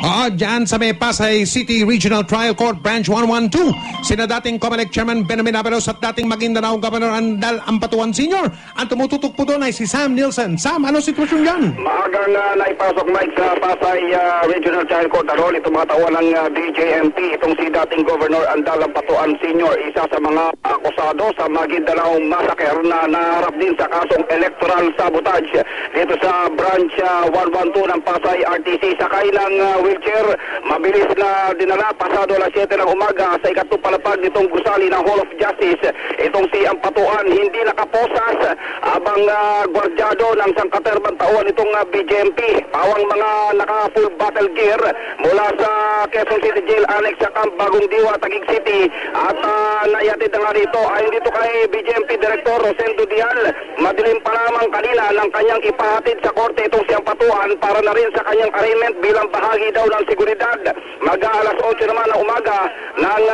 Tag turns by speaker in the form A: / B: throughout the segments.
A: Dyan sa may Pasay City Regional Trial Court Branch 112, sina dating COMELEC Chairman Benjamin Abalos at dating Maguindanao Governor Andal Ampatuan Sr. Ang tumututok po doon ay si Sam Nielsen. Sam, ano sitwasyon yan?
B: Maagang naipasok, Mike, sa Pasay Regional Trial Court na rol. Ito mga tauhan ng DJMP. Itong si dating Governor Andal Ampatuan Sr. Isa sa mga akusado sa Maguindanao Massacre na naharap din sa kasong electoral sabotage. Dito sa Branch 112 ng Pasay RTC, sakay ng wheelchair, mabilis na dinala pasado alas 7 ng umaga sa ikatlong palapag nitong gusali ng Hall of Justice. Itong si Ampatuan hindi nakaposas abang gwardyado ng sangkaterbang tauhan itong BJMP. Pawang mga naka-full battle gear mula sa Quezon City Jail Annex sa Camp Bagong Diwa, Taguig City, at naihatid na nga rito ayon dito kay BJMP Director Rosendo Dial. Madilim pa lamang kanina ng kanyang ipahatid sa korte itong si Ampatuan para na rin sa kanyang arraignment bilang bahagi daw ng seguridad. Mag-aalas 8 naman ng umaga nang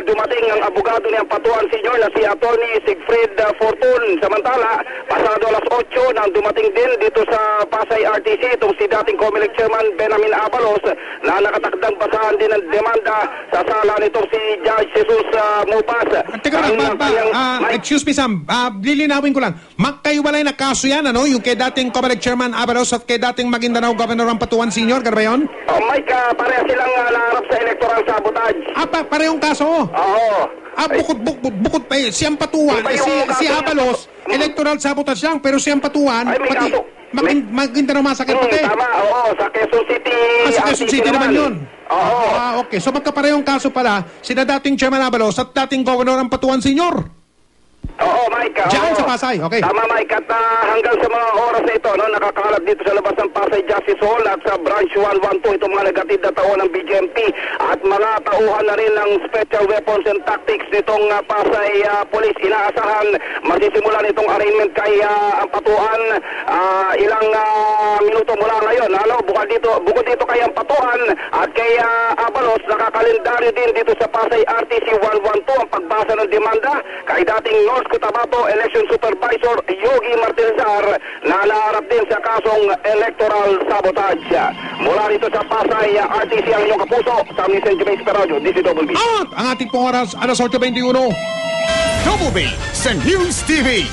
B: dumating ang abogado ni Ampatuan Sr. na si Attorney Sigfrid Fortun. Samantala, pasado alas 8 nang dumating din dito sa Pasay RTC itong si dating COMELEC Chairman Benjamin Abalos na nakatakdang basahan din ng demanda sa sala nitong si Judge Jesus Mupas.
A: Teka lang, excuse me Sam, lilinawin ko lang. Magkaiwalay na kaso yan, ano? Yung kay dating COMELEC Chairman Abalos at kay dating Maguindanao Governor Ampatuan Sr. Ganun ba yun?
B: Mike, pareha silang naharap sa electoral sabotage.
A: Parehong kaso?
B: Oo.
A: Bukod pa si Ampatuan, si Abalos, electoral sabotage lang, pero si Ampatuan, pati Maguindanao Massacre pati.
B: Tama, oo, sa Quezon City.
A: Sa Quezon City naman yun.
B: Oo.
A: Okay, so magkaparehong kaso pala, sina dating Chairman Abalos at dating Governor Ampatuan Sr.
B: Oo, Mike.
A: Diyan sa Pasay, okay.
B: Tama, Mike. At hanggang sa mga oras na ito, nakakalat dito sa labas ng Pasay Justice Hall at sa Branch 112, itong mga negatid na tauhan ng BJMP at mga tauhan na rin ng Special Weapons and Tactics nitong Pasay Police. Inaasahan, masisimulan itong arraignment kay Ampatuan ilang minuto mula ngayon. Bukod dito kay Ampatuan at kay Abalos, nakakalendaryo din dito sa Pasay RTC 112 ang pagbasa ng demanda kay dating North Cotabato Election Supervisor Yogi Martirizar na naharap din sa kasong electoral sabotage. Mula rito sa Pasay RTC ang inyong kapuso, Sam Nielsen, Jimmy Esperadio, DCWB.
A: At ang ating pong oras, alas 8:21.
C: Double B sa News TV.